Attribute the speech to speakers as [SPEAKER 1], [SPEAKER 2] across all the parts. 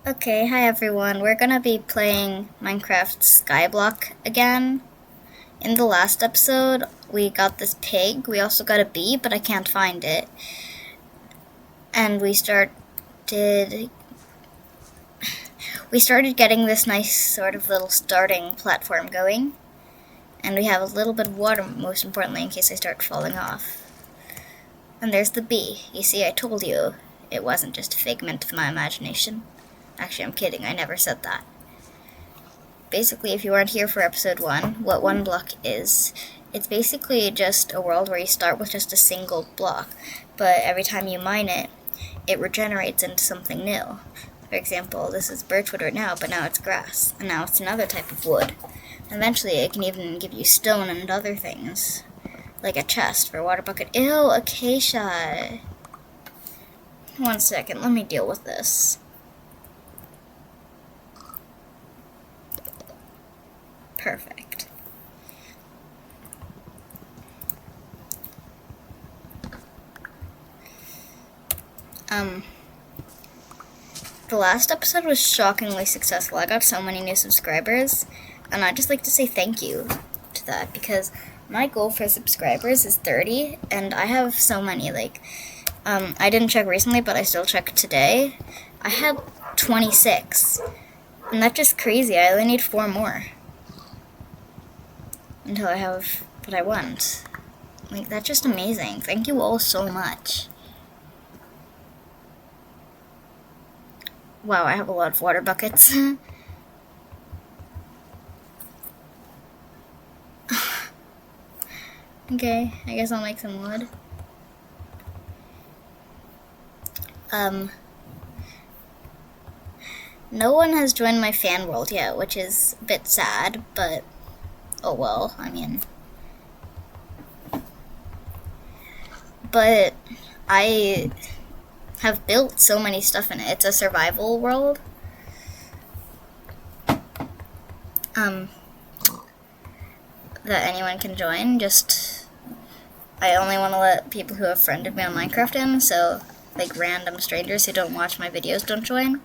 [SPEAKER 1] Okay, hi everyone. We're gonna be playing Minecraft Skyblock again. In the last episode, we got this pig. We also got a bee, but I can't find it. And we started getting this nice sort of little starting platform going. And we have a little bit of water, most importantly, in case I start falling off. And there's the bee. You see, I told you it wasn't just a figment of my imagination. Actually, I'm kidding. I never said that. Basically, if you weren't here for episode 1, what one block is, it's basically just a world where you start with just a single block, but every time you mine it, it regenerates into something new. For example, this is birchwood right now, but now it's grass, and now it's another type of wood. Eventually, it can even give you stone and other things, like a chest for a water bucket. Ew, acacia! 1 second, let me deal with this. Perfect. The last episode was shockingly successful. I got so many new subscribers, and I'd just like to say thank you to that, because my goal for subscribers is 30, and I have so many, I didn't check recently, but I still checked today. I had 26, and that's just crazy. I only need 4 more until I have what I want. Like, that's just amazing. Thank you all so much. Wow, I have a lot of water buckets. Okay, I guess I'll make some wood. No one has joined my fan world yet, which is a bit sad, but oh well, I mean. But I have built so many stuff in it. It's a survival world. That anyone can join. Just, I only want to let people who have friended me on Minecraft in, so like random strangers who don't watch my videos don't join.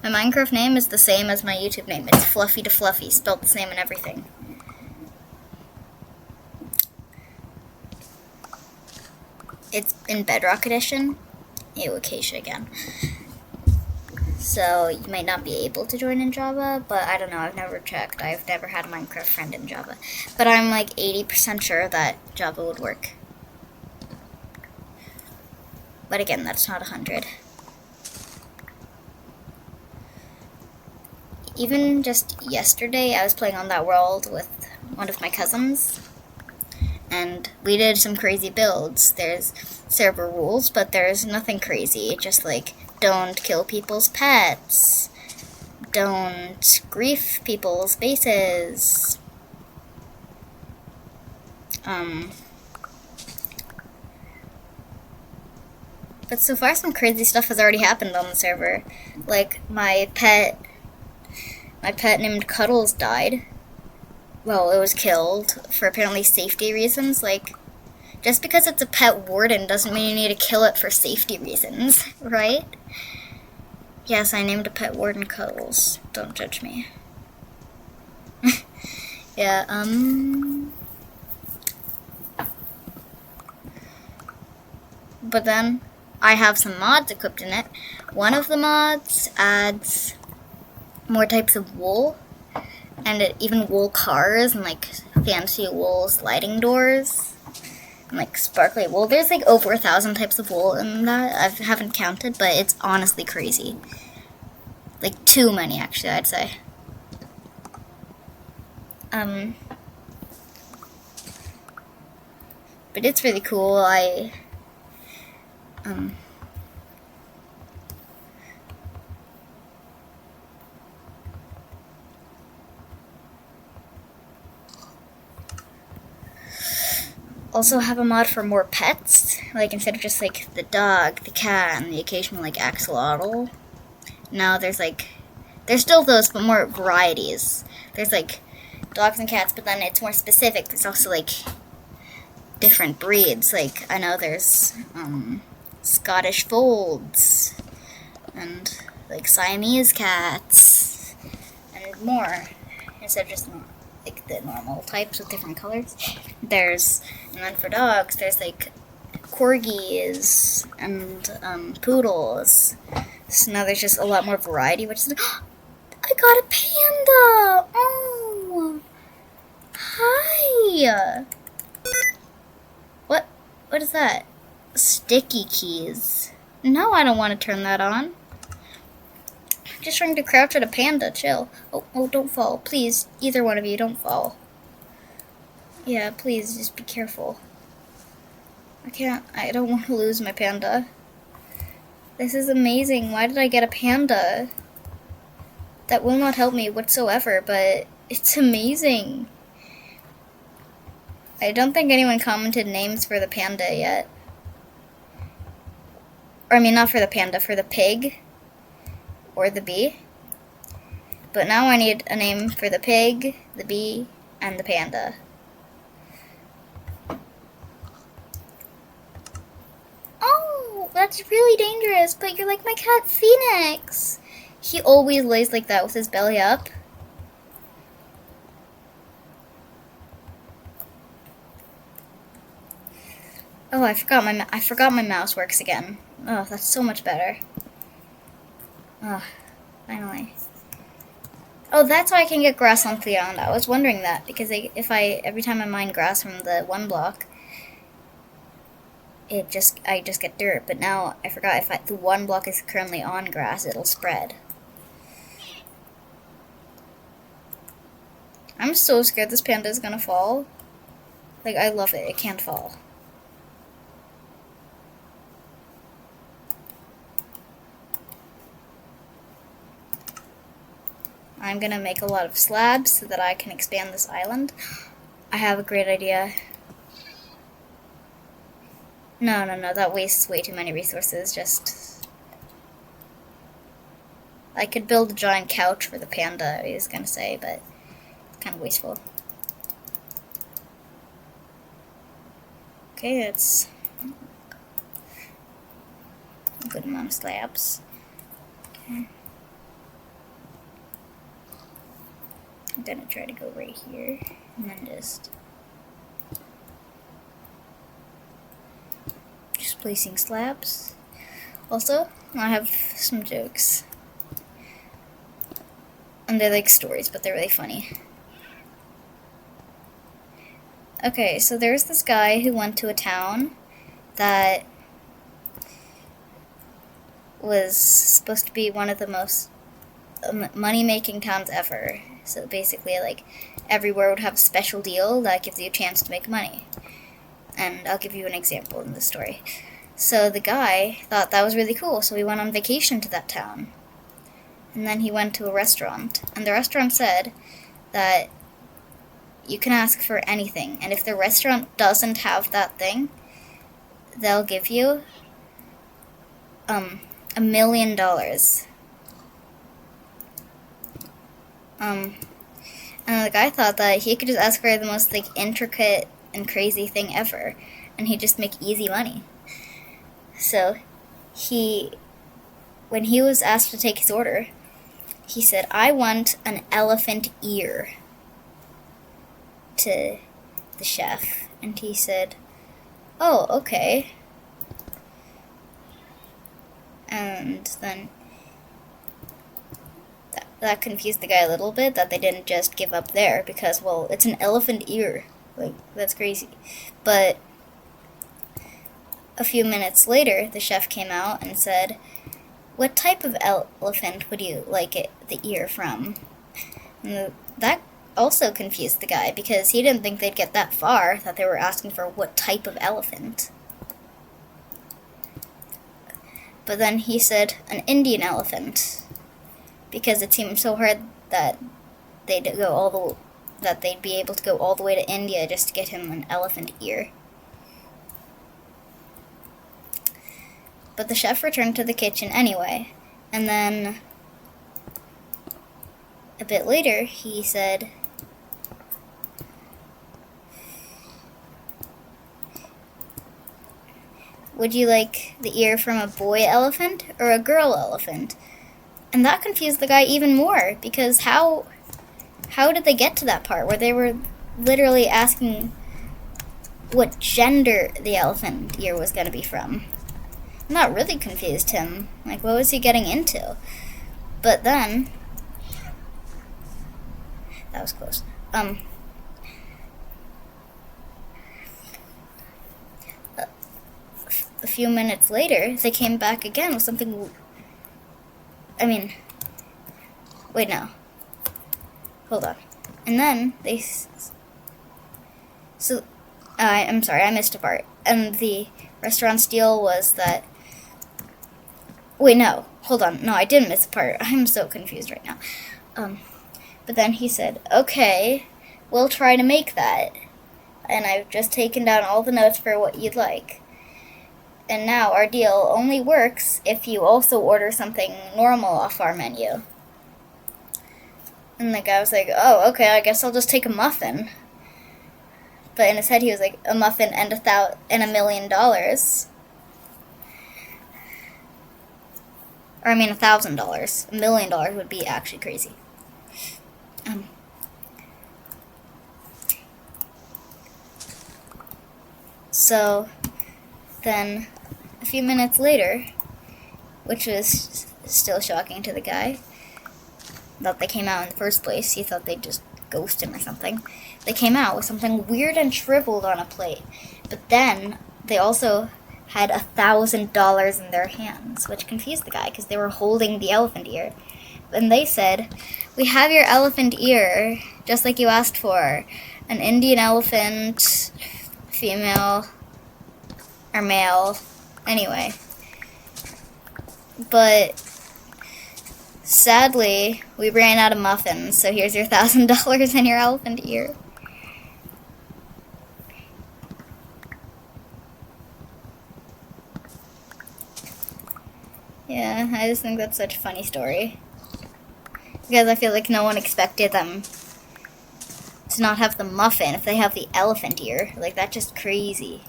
[SPEAKER 1] My Minecraft name is the same as my YouTube name. It's Fluffy to Fluffy, spelled the same and everything. It's in Bedrock Edition. Ew, acacia again. So you might not be able to join in Java, but I don't know, I've never checked. I've never had a Minecraft friend in Java. But I'm like 80% sure that Java would work. But again, that's not 100. Even just yesterday, I was playing on that world with one of my cousins, and we did some crazy builds. There's server rules, but there's nothing crazy. Just like, don't kill people's pets, don't grief people's bases. But so far, some crazy stuff has already happened on the server. Like, my pet named Cuddles died. Well, it was killed for apparently safety reasons. Like, just because it's a pet warden doesn't mean you need to kill it for safety reasons, right? Yes, I named a pet warden Cuddles. Don't judge me. Yeah, But then, I have some mods equipped in it. One of the mods adds more types of wool, and even wool cars, and like fancy wool sliding doors, and like sparkly wool. There's like over 1,000 types of wool in that. I haven't counted, but it's honestly crazy. Like, too many, actually, I'd say. But it's really cool. Also have a mod for more pets, like instead of just like the dog, the cat, and the occasional like axolotl. Now there's still those, but more varieties. There's like dogs and cats, but then it's more specific. There's also like different breeds. Like, I know there's Scottish Folds and like Siamese cats and more, instead of just like the normal types with different colors. And then for dogs, there's like corgis and poodles. So now there's just a lot more variety, which is, I got a panda! Oh! Hi! What is that? Sticky keys. No, I don't want to turn that on. I'm just trying to crouch at a panda, chill. Oh, don't fall. Please, either one of you, don't fall. Yeah, please, just be careful. I don't want to lose my panda. This is amazing. Why did I get a panda? That will not help me whatsoever, but it's amazing. I don't think anyone commented names for the panda yet. Or I mean, not for the panda, for the pig. Or the bee. But now I need a name for the pig, the bee, and the panda. Oh, that's really dangerous, but you're like my cat Phoenix. He always lays like that with his belly up. Oh, I forgot my mouse works again. Oh, that's so much better. Oh, finally. Oh, that's how I can get grass on the island. I was wondering that because every time I mine grass from the one block, I just get dirt. But now I forgot if the one block is currently on grass, it'll spread. I'm so scared this panda is gonna fall. Like, I love it. It can't fall. I'm gonna make a lot of slabs so that I can expand this island. I have a great idea. No, that wastes way too many resources. I could build a giant couch for the panda, I was gonna say, but it's kind of wasteful. Okay, that's a good amount of slabs. Okay. I'm gonna try to go right here and then just placing slabs. Also, I have some jokes. And they're like stories, but they're really funny. Okay, so there's this guy who went to a town that was supposed to be one of the most money-making towns ever. So basically, like, everywhere would have a special deal that gives you a chance to make money. And I'll give you an example in the story. So the guy thought that was really cool, so he went on vacation to that town. And then he went to a restaurant, and the restaurant said that you can ask for anything, and if the restaurant doesn't have that thing, they'll give you $1 million. And the guy thought that he could just ask for the most like intricate and crazy thing ever, and he'd just make easy money. So when he was asked to take his order, he said, "I want an elephant ear," to the chef, and he said, "Oh, okay." And then that confused the guy a little bit, that they didn't just give up there, because, well, it's an elephant ear. Like, that's crazy. But a few minutes later, the chef came out and said, "What type of elephant would you like the ear from?" And that also confused the guy, because he didn't think they'd get that far, that they were asking for what type of elephant. But then he said an Indian elephant, because it seemed so hard that they'd be able to go all the way to India just to get him an elephant ear. But the chef returned to the kitchen anyway, and then a bit later he said, "Would you like the ear from a boy elephant or a girl elephant?" And that confused the guy even more, because how did they get to that part where they were literally asking what gender the elephant ear was going to be from? And that really confused him. Like, what was he getting into? But then, that was close. A few minutes later, they came back again with something. I mean, wait, no. Hold on. And then they. So, I'm sorry, I missed a part. And the restaurant's deal was that. Wait, no. Hold on. No, I didn't miss a part. I'm so confused right now. But then he said, okay, we'll try to make that. And I've just taken down all the notes for what you'd like. And now our deal only works if you also order something normal off our menu. And the guy was like, oh, okay, I guess I'll just take a muffin. But in his head he was like, a muffin and $1 million. Or I mean $1,000. $1 million would be actually crazy. So then a few minutes later, which was still shocking to the guy, that they came out in the first place. He thought they'd just ghost him or something. They came out with something weird and shriveled on a plate. But then they also had $1,000 in their hands, which confused the guy because they were holding the elephant ear. And they said, we have your elephant ear, just like you asked for. An Indian elephant, female, or male, anyway. But sadly, we ran out of muffins, so here's your $1,000 and your elephant ear. Yeah, I just think that's such a funny story. Because I feel like no one expected them to not have the muffin if they have the elephant ear. Like, that's just crazy.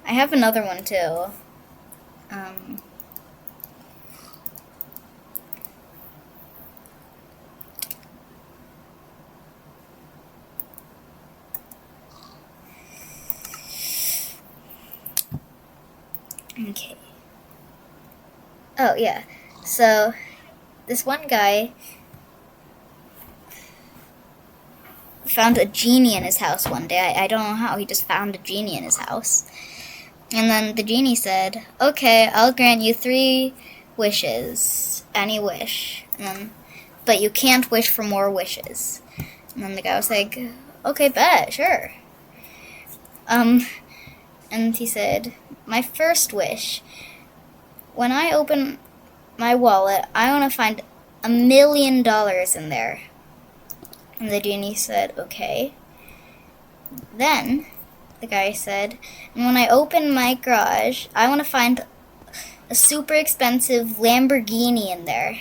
[SPEAKER 1] I have another one too. Okay. Oh, yeah. So, this one guy found a genie in his house one day. I don't know how. He just found a genie in his house. And then the genie said, okay, I'll grant you 3 wishes. Any wish. But you can't wish for more wishes. And then the guy was like, okay, bet, sure. And he said, my first wish, when I open my wallet, I want to find $1 million in there. And the genie said, okay. Then the guy said, and when I open my garage, I want to find a super expensive Lamborghini in there.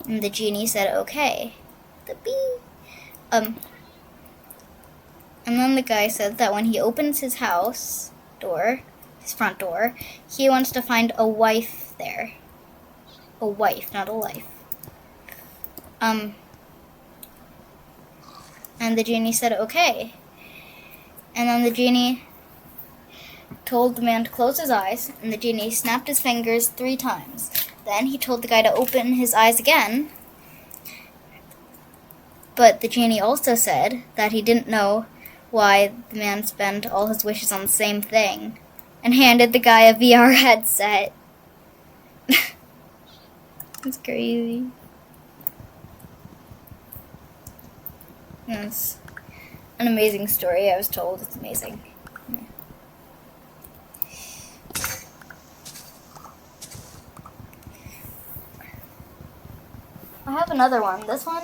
[SPEAKER 1] And the genie said, okay. The bee. And then the guy said that when he opens his house door, his front door, he wants to find a wife there. A wife, not a life. And the genie said, okay. And then the genie told the man to close his eyes, and the genie snapped his fingers 3 times. Then he told the guy to open his eyes again. But the genie also said that he didn't know why the man spent all his wishes on the same thing, and handed the guy a VR headset. It's crazy. It's an amazing story, I was told. It's amazing. Yeah. I have another one. This one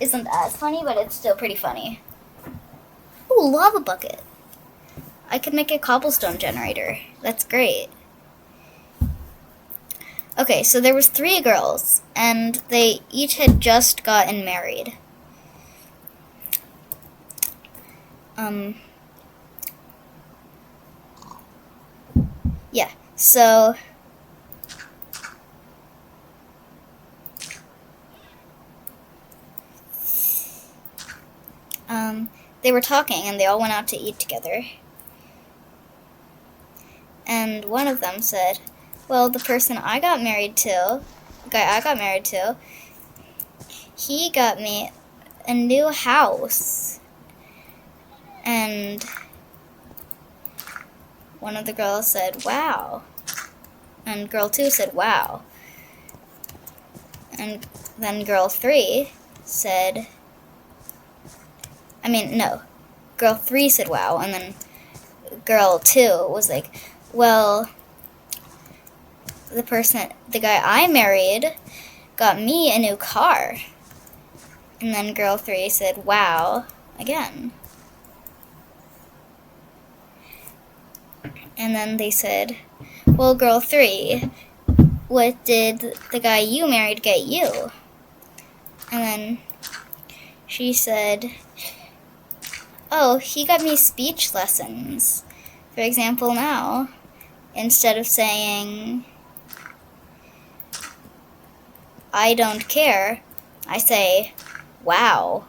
[SPEAKER 1] isn't as funny, but it's still pretty funny. Ooh, lava bucket. I could make a cobblestone generator. That's great. Okay, so there was 3 girls, and they each had just gotten married. Yeah, so they were talking and they all went out to eat together. And one of them said, well, the person I got married to, the guy I got married to, he got me a new house. And one of the girls said, wow. And girl 2 said, wow. And then girl 3 said, girl 3 said, wow. And then girl 2 was like, well, the guy I married got me a new car. And then girl 3 said, wow, again. And then they said, well, girl 3, what did the guy you married get you? And then she said, oh, he got me speech lessons. For example, now, instead of saying, I don't care, I say, wow.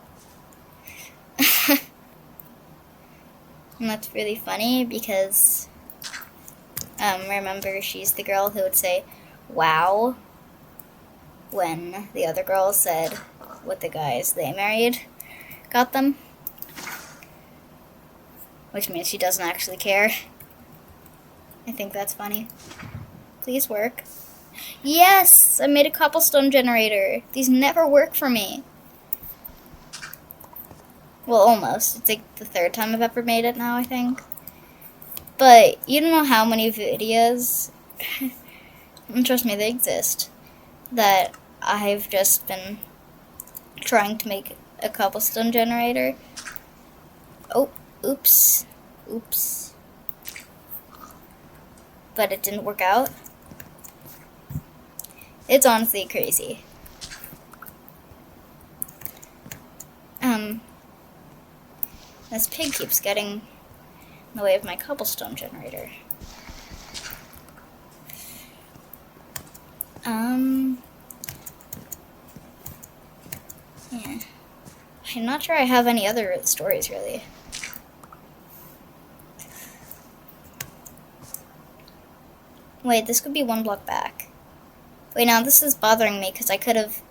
[SPEAKER 1] And that's really funny because, remember, she's the girl who would say, wow, when the other girl said what the guys they married got them. Which means she doesn't actually care. I think that's funny. Please work. Yes! I made a cobblestone generator. These never work for me. Well, almost. It's like the 3rd time I've ever made it now, I think. But you don't know how many videos, and trust me, they exist, that I've just been trying to make a cobblestone generator. Oh, oops. Oops. But it didn't work out. It's honestly crazy. This pig keeps getting in the way of my cobblestone generator. Yeah. I'm not sure I have any other stories, really. Wait, this could be 1 block back. Wait, now this is bothering me because I could have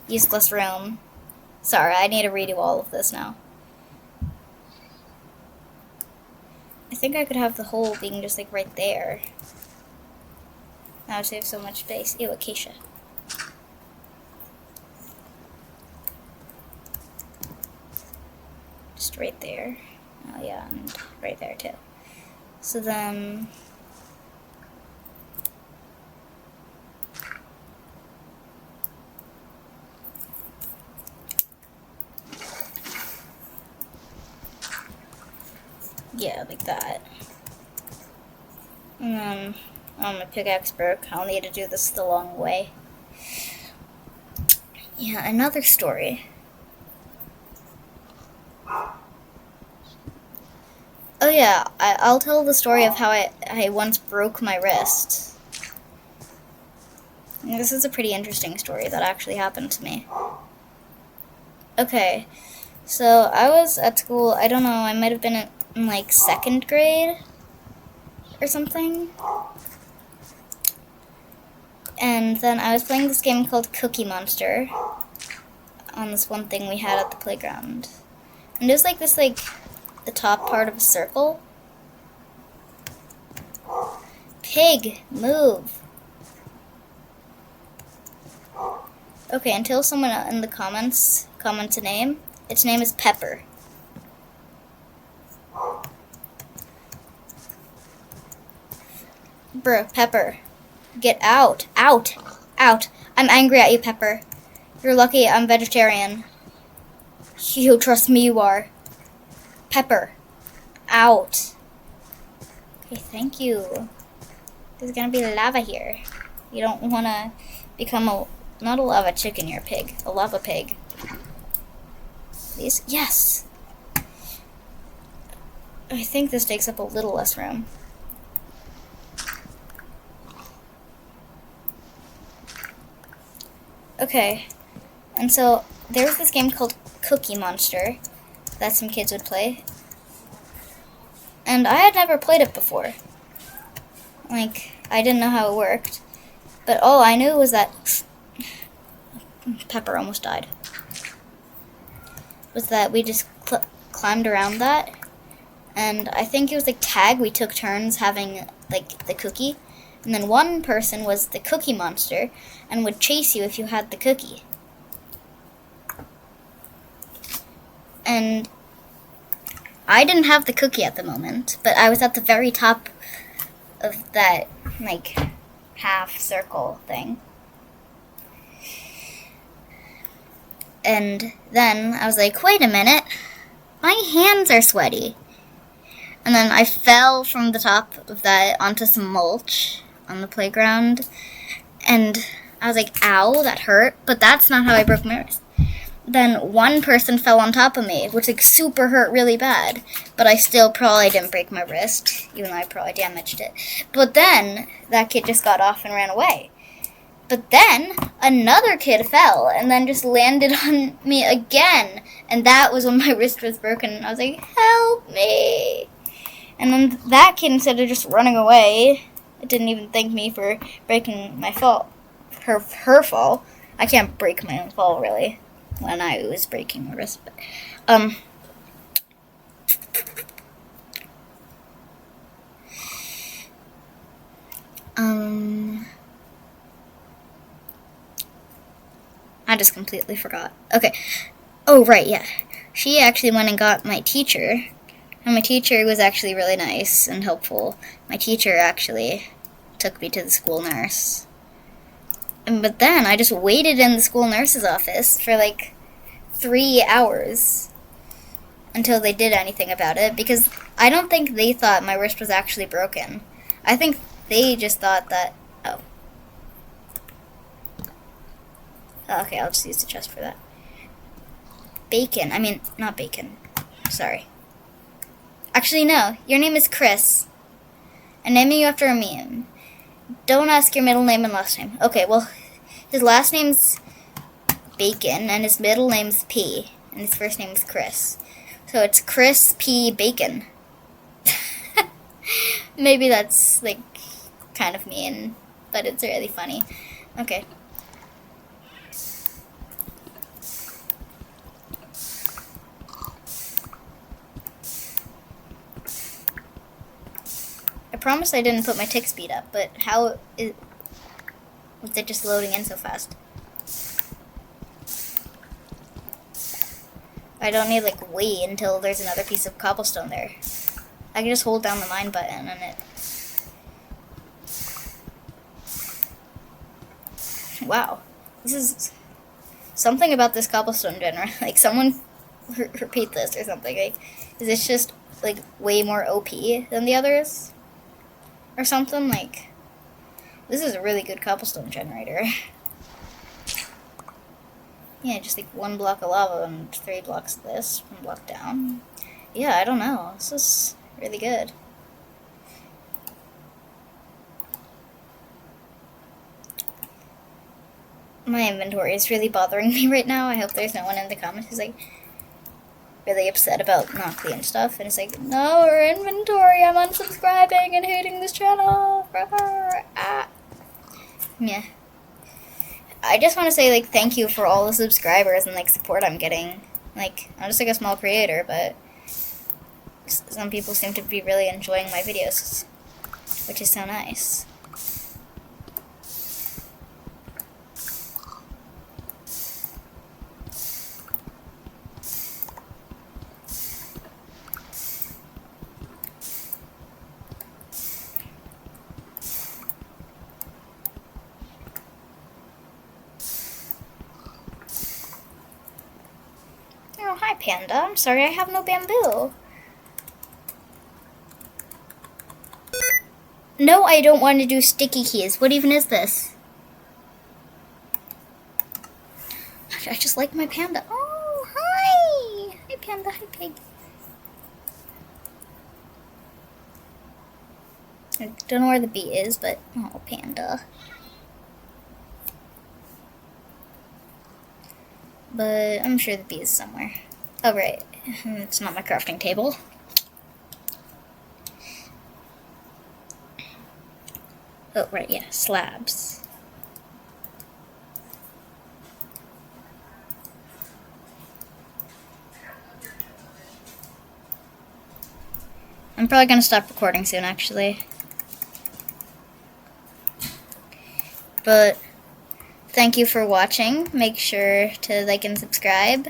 [SPEAKER 1] used less room. Sorry, I need to redo all of this now. I think I could have the hole being just like right there. That would save so much space. Ew, acacia. Just right there. Oh yeah, and right there too. So then... yeah, like that. And then, my pickaxe broke. I'll need to do this the long way. Yeah, another story. Oh yeah, I'll tell the story of how I once broke my wrist. And this is a pretty interesting story that actually happened to me. Okay, so I was at school, I don't know, I might have been in like 2nd grade or something. And then I was playing this game called Cookie Monster on this one thing we had at the playground. And it was like this, like, the top part of a circle. Pig, move. Okay, until someone in the comments comments a name. Its name is Pepper. Bruh, Pepper. Get out. Out. Out. I'm angry at you, Pepper. You're lucky I'm vegetarian. You trust me, you are. Pepper. Out. Okay, thank you. There's gonna be lava here. You don't wanna become not a lava chicken, you're a pig. A lava pig. Please? Yes! I think this takes up a little less room. Okay, and so there was this game called Cookie Monster that some kids would play. And I had never played it before. Like, I didn't know how it worked. But all I knew was that Pepper almost died. Was that we just climbed around that. And I think it was like tag. We took turns having like the cookie. And then one person was the Cookie Monster and would chase you if you had the cookie. And I didn't have the cookie at the moment, but I was at the very top of that, like, half circle thing. And then I was like, wait a minute, my hands are sweaty. And then I fell from the top of that onto some mulch on the playground. And I was like, ow, that hurt. But that's not how I broke my wrist. Then one person fell on top of me, which like super hurt really bad. But I still probably didn't break my wrist, even though I probably damaged it. But then that kid just got off and ran away. But then another kid fell and then just landed on me again. And that was when my wrist was broken. I was like, help me. And then that kid, instead of just running away, it didn't even thank me for breaking my fall. Her fall. I can't break my own fall, really, when I was breaking my wrist. But, I just completely forgot. Okay. Oh, right, yeah. She actually went and got my teacher. And my teacher was actually really nice and helpful. My teacher actually took me to the school nurse. But then I just waited in the school nurse's office for like 3 hours until they did anything about it, because I don't think they thought my wrist was actually broken. I think they just thought that, oh, okay, I'll just use the chest for that. Not bacon. Sorry. Actually, no. Your name is Chris. I'm naming you after a meme. Don't ask your middle name and last name. Okay, well, his last name's Bacon, and his middle name's P, and his first name is Chris. So it's Chris P. Bacon. Maybe that's, like, kind of mean, but it's really funny. Okay. I promise I didn't put my tick speed up, but was it just loading in so fast? I don't need, like, wait until there's another piece of cobblestone there. I can just hold down the mine button and it... Wow. This is... Something about this cobblestone genre. Like, someone repeat this or something. Like, is this just, like, way more OP than the others? Or something? Like, this is a really good cobblestone generator. Yeah, just like 1 block of lava and 3 blocks of this, 1 block down. Yeah, I don't know. This is really good. My inventory is really bothering me right now. I hope there's no one in the comments who's like really upset about not clean stuff. And it's like, no, our inventory, I'm unsubscribing and hating this channel. Yeah. I just want to say, like, thank you for all the subscribers and, like, support I'm getting. Like, I'm just, like, a small creator, but some people seem to be really enjoying my videos, which is so nice. Oh, hi, Panda. I'm sorry I have no bamboo. No, I don't want to do sticky keys. What even is this? I just like my panda. Oh, hi! Hi, Panda. Hi, Pig. I don't know where the bee is, but... Oh, Panda. But I'm sure the bee is somewhere. Oh, right. It's not my crafting table. Oh, right, yeah, slabs. I'm probably gonna stop recording soon, actually. But thank you for watching. Make sure to like and subscribe.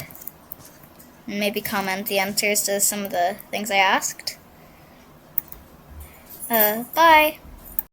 [SPEAKER 1] And maybe comment the answers to some of the things I asked. Bye!